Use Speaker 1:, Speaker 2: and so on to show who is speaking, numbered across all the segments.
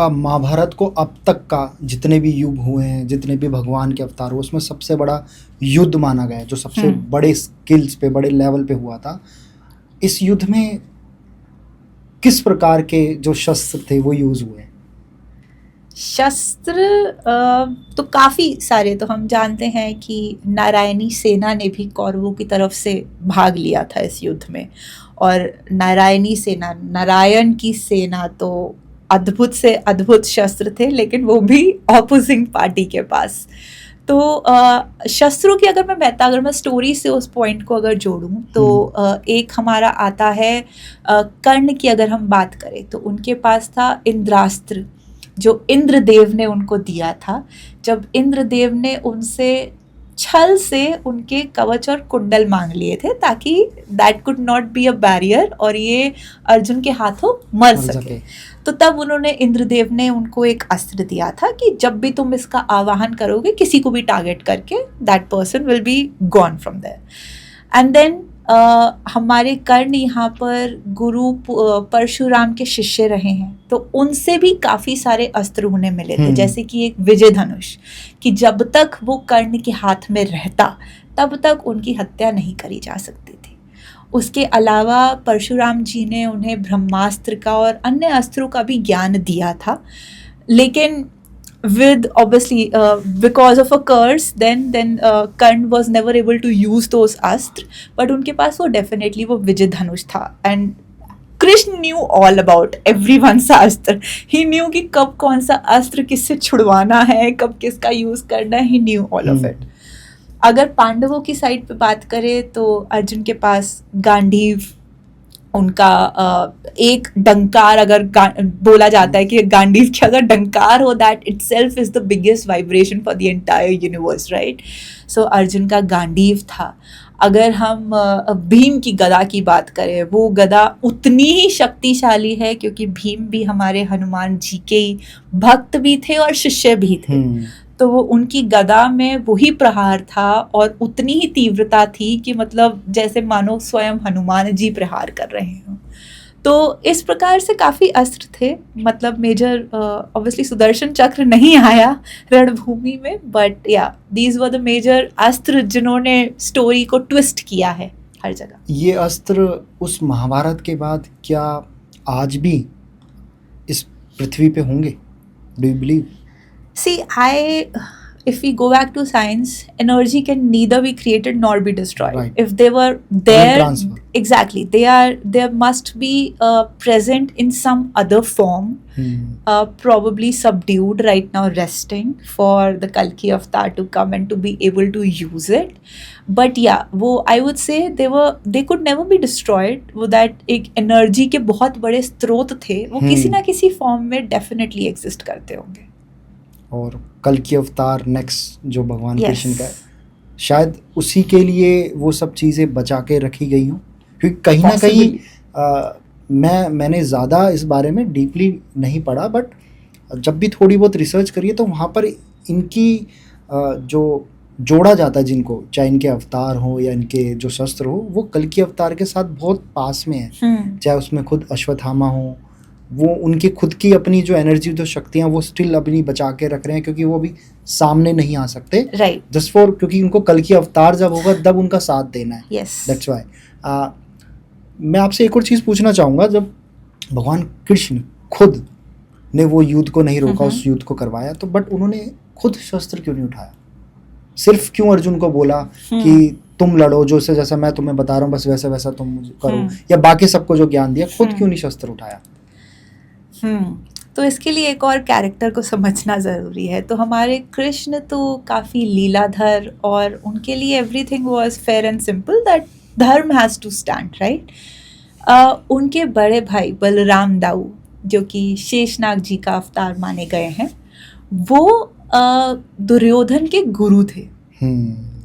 Speaker 1: महाभारत को अब तक का जितने भी युग हुए हैं, जितने भी भगवान के अवतार हुए, उसमें सबसे बड़ा युद्ध माना गया है, जो सबसे बड़े स्किल्स पे, बड़े लेवल पे हुआ था। इस युद्ध में किस प्रकार के जो शस्त्र थे वो यूज हुए?
Speaker 2: शस्त्र तो काफ़ी सारे, तो हम जानते हैं कि नारायणी सेना ने भी कौरवों की तरफ से भाग लिया था इस युद्ध में, और नारायणी सेना, नारायण की सेना तो अद्भुत से अद्भुत शस्त्र थे, लेकिन वो भी ऑपोजिंग पार्टी के पास। तो शस्त्रों की अगर मैं स्टोरी से उस पॉइंट को अगर जोड़ूं तो एक हमारा आता है कर्ण की, अगर हम बात करें तो उनके पास था इंद्रास्त्र, जो इंद्रदेव ने उनको दिया था। जब इंद्रदेव ने उनसे छल से उनके कवच और कुंडल मांग लिए थे ताकि that could not be a barrier और ये अर्जुन के हाथों मर सके, तो तब उन्होंने, इंद्रदेव ने उनको एक अस्त्र दिया था कि जब भी तुम इसका आवाहन करोगे किसी को भी टारगेट करके, that person will be gone from there. And then हमारे कर्ण यहाँ पर गुरु परशुराम के शिष्य रहे हैं, तो उनसे भी काफ़ी सारे अस्त्र उन्हें मिले थे, जैसे कि एक विजय धनुष, कि जब तक वो कर्ण के हाथ में रहता तब तक उनकी हत्या नहीं करी जा सकती थी। उसके अलावा परशुराम जी ने उन्हें ब्रह्मास्त्र का और अन्य अस्त्रों का भी ज्ञान दिया था, लेकिन with obviously because of a curse then Karna was never able to use those अस्त्र, but उनके पास वो definitely वो विजय धनुष था। and Krishna knew all about everyone's अस्त्र, he knew कि कब कौन सा अस्त्र किससे छुड़वाना है, कब किसका यूज करना है, he knew all of it। अगर पांडवों की साइड पे बात करें तो अर्जुन के पास गांडीव, उनका एक डंकार, अगर बोला जाता है कि गांडीव के अगर डंकार हो, that itself is the biggest vibration for the entire universe, right. So Arjun का गांडीव था। अगर हम भीम की गदा की बात करें, वो गदा उतनी ही शक्तिशाली है क्योंकि भीम भी हमारे हनुमान जी के ही भक्त भी थे और शिष्य भी थे, तो वो उनकी गदा में वही प्रहार था और उतनी ही तीव्रता थी कि मतलब जैसे मानो स्वयं हनुमान जी प्रहार कर रहे हों। तो इस प्रकार से काफ़ी अस्त्र थे, मतलब मेजर ऑब्वियसली सुदर्शन चक्र नहीं आया रणभूमि में, बट या दीज वर द मेजर अस्त्र जिन्होंने स्टोरी को ट्विस्ट किया है हर जगह।
Speaker 1: ये अस्त्र उस महाभारत के बाद क्या आज भी इस पृथ्वी पे होंगे? Do you believe?
Speaker 2: See, if we go back to science, energy can neither be created nor be destroyed.
Speaker 1: Right.
Speaker 2: If they were there,
Speaker 1: exactly,
Speaker 2: there must be present in some other form, probably subdued right now, resting for the Kalki avatar to come and to be able to use it. But yeah, वो I would say they could never be destroyed. वो that एक energy के बहुत बड़े स्रोत थे, वो किसी ना किसी फॉर्म में definitely exist करते होंगे।
Speaker 1: और कल की अवतार नेक्स्ट जो भगवान कृष्ण का है, शायद उसी के लिए वो सब चीज़ें बचा के रखी गई हों, क्योंकि कहीं ना कहीं मैंने ज़्यादा इस बारे में डीपली नहीं पढ़ा, बट जब भी थोड़ी बहुत रिसर्च करिए तो वहाँ पर इनकी जो जोड़ा जाता है जिनको, चाहे इनके अवतार हो या इनके जो शस्त्र हो, वो कल की अवतार के साथ बहुत पास में है। चाहे उसमें खुद अश्वत्थामा हो, वो उनकी खुद की अपनी जो एनर्जी, जो शक्तियाँ, वो स्टिल अपनी बचा के रख रहे हैं, क्योंकि वो भी सामने नहीं आ सकते,
Speaker 2: राइट,
Speaker 1: जस्ट फॉर, क्योंकि उनको कल की अवतार जब होगा तब उनका साथ देना है। That's why. मैं आपसे एक और चीज़ पूछना चाहूँगा, जब भगवान कृष्ण खुद ने वो युद्ध को नहीं रोका, उस युद्ध को करवाया, तो बट उन्होंने खुद शस्त्र क्यों नहीं उठाया? सिर्फ क्यों अर्जुन को बोला कि तुम लड़ो, जो से जैसा मैं तुम्हें बता रहा हूँ बस वैसा वैसा तुम करो, या बाकी सबको जो ज्ञान दिया, खुद क्यों नहीं शस्त्र उठाया?
Speaker 2: तो इसके लिए एक और कैरेक्टर को समझना ज़रूरी है। तो हमारे कृष्ण तो काफ़ी लीलाधर, और उनके लिए everything was fair and simple, that धर्म हैज़ टू स्टैंड, राइट। उनके बड़े भाई बलराम दाऊ, जो कि शेषनाग जी का अवतार माने गए हैं, वो दुर्योधन के गुरु थे,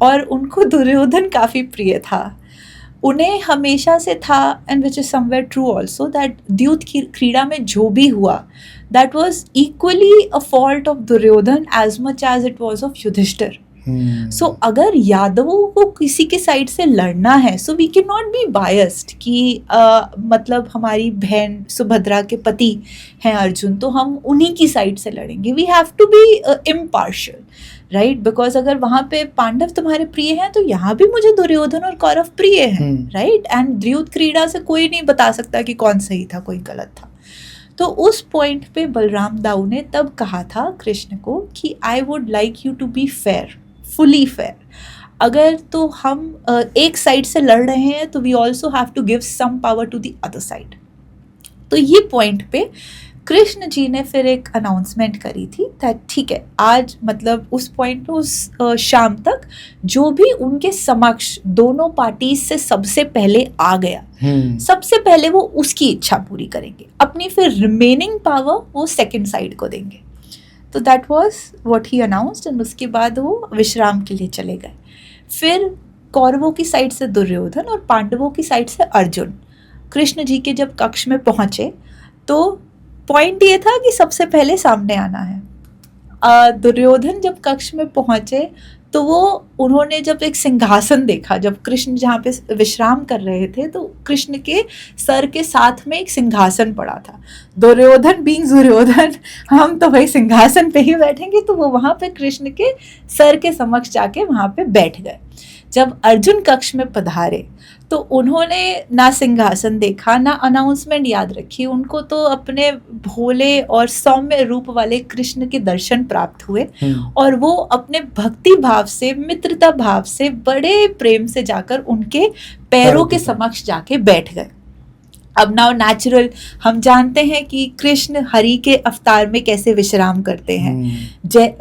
Speaker 2: और उनको दुर्योधन काफ़ी प्रिय था। उन्हें हमेशा से था, and which is somewhere true also, that द्यूत क्रीड़ा में जो भी हुआ, that was equally a fault of Duryodhan as much as it was of Yudhishthir. So अगर यादवों को किसी के साइड से लड़ना है, so we can not be biased कि मतलब हमारी बहन सुभद्रा के पति हैं अर्जुन, तो हम उन्हीं की साइड से लड़ेंगे. We have to be impartial, right? Because अगर वहाँ पे पांडव तुम्हारे प्रिय हैं, तो यहाँ भी मुझे दुर्योधन और कौरव प्रिय हैं, राइट? एंड द्यूत क्रीड़ा से कोई नहीं बता सकता कि कौन सही था, कोई गलत था. तो उस पॉइंट पे बलराम दाऊ ने तब कहा था कृष्ण को कि I would like you to be fair, fully fair. अगर तो हम एक साइड से लड़ रहे हैं, तो we also have to give some power to the other side. तो ये पॉइंट पे कृष्ण जी ने फिर एक अनाउंसमेंट करी थी दैट ठीक है, आज मतलब उस पॉइंट पे उस शाम तक जो भी उनके समक्ष दोनों पार्टीज से सबसे पहले आ गया, सबसे पहले वो उसकी इच्छा पूरी करेंगे. अपनी फिर रिमेनिंग पावर वो सेकंड साइड को देंगे. तो that was what he announced. And उसके बाद वो विश्राम के लिए चले गए. फिर कौरवों की साइड से दुर्योधन और पांडवों की साइड से अर्जुन कृष्ण जी के जब कक्ष में पहुंचे, तो पॉइंट ये था कि सबसे पहले सामने आना है. दुर्योधन जब कक्ष में पहुंचे, तो वो उन्होंने जब एक सिंहासन देखा, जब कृष्ण जहाँ पे विश्राम कर रहे थे, तो कृष्ण के सर के साथ में एक सिंहासन पड़ा था. दुर्योधन बीइंग दुर्योधन, हम तो भाई सिंहासन पे ही बैठेंगे, तो वो वहाँ पे कृष्ण के सर के समक्ष जाके वहाँ पे बैठ गए. जब अर्जुन कक्ष में पधारे, तो उन्होंने ना सिंहासन देखा, ना अनाउंसमेंट याद रखी. उनको तो अपने भोले और सौम्य रूप वाले कृष्ण के दर्शन प्राप्त हुए, और वो अपने भक्ति भाव से, मित्रता भाव से, बड़े प्रेम से जाकर उनके पैरों के समक्ष जाके बैठ गए. अब नाउ नेचुरल हम जानते हैं कि कृष्ण हरि के अवतार में कैसे विश्राम करते हैं.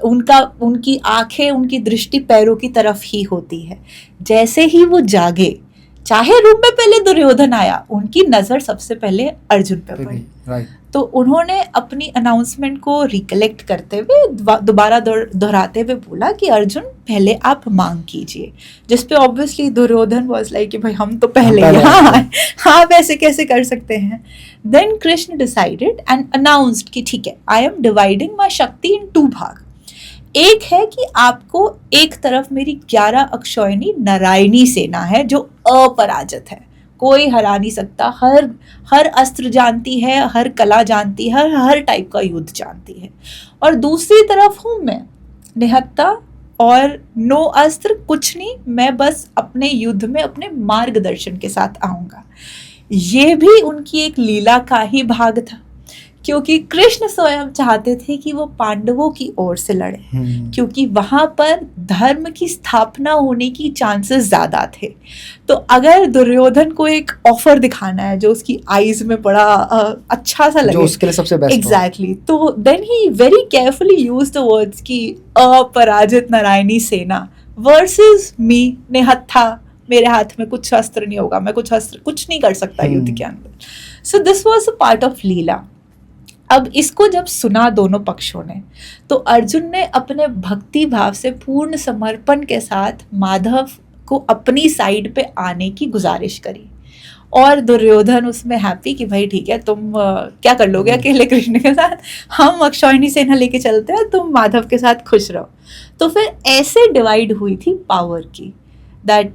Speaker 2: उनकी आंखें, उनकी दृष्टि पैरों की तरफ ही होती है. जैसे ही वो जागे, चाहे रूम में पहले दुर्योधन आया, उनकी नजर सबसे पहले अर्जुन पे पड़ी. तो उन्होंने अपनी अनाउंसमेंट को रिकलेक्ट करते हुए दोबारा दोहराते हुए बोला कि अर्जुन पहले आप मांग कीजिए. जिस पे ऑब्वियसली दुर्योधन वाज लाइक कि भाई हम तो पहले हाँ वैसे कैसे कर सकते हैं. Then Krishna decided and announced कि ठीक है, आई एम डिवाइडिंग माय शक्ति इन 2 भाग. एक है कि आपको एक तरफ मेरी 11 अक्षौहिणी नारायणी सेना है जो अपराजित है, कोई हरा नहीं सकता, हर अस्त्र जानती है, हर कला जानती है, हर टाइप का युद्ध जानती है. और दूसरी तरफ हूँ मैं निहत्ता, और नो अस्त्र कुछ नहीं, मैं बस अपने युद्ध में अपने मार्गदर्शन के साथ आऊँगा. ये भी उनकी एक लीला का ही भाग था, क्योंकि कृष्ण स्वयं चाहते थे कि वो पांडवों की ओर से लड़े, क्योंकि वहां पर धर्म की स्थापना होने की चांसेस ज्यादा थे. तो अगर दुर्योधन को एक ऑफर दिखाना है जो उसकी आईज में बड़ा अच्छा सा लगे,
Speaker 1: जो उसके लिए सबसे बेस्ट,
Speaker 2: एग्जैक्टली, तो then he very carefully used the words की अपराजित नारायणी सेना वर्सेस मी निहत्था, मेरे हाथ में कुछ अस्त्र नहीं होगा, मैं कुछ नहीं कर सकता युद्ध के अंदर. So this was a part of leela. अब इसको जब सुना दोनों पक्षों ने, तो अर्जुन ने अपने भक्ति भाव से पूर्ण समर्पण के साथ माधव को अपनी साइड पे आने की गुजारिश करी. और दुर्योधन उसमें हैप्पी कि भाई ठीक है, तुम क्या कर लोगे अकेले कृष्ण के साथ, हम अक्षौहिणी सेना लेके चलते हैं, तुम माधव के साथ खुश रहो. तो फिर ऐसे डिवाइड हुई थी पावर की, that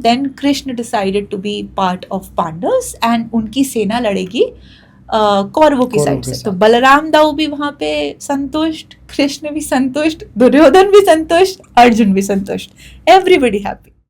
Speaker 2: then Krishna decided to be part of Pandavas and उनकी सेना लड़ेगी कौरवों की साइड से. तो बलराम दाऊ भी वहां पे संतुष्ट, कृष्ण भी संतुष्ट, दुर्योधन भी संतुष्ट, अर्जुन भी संतुष्ट, एवरीबडी हैप्पी.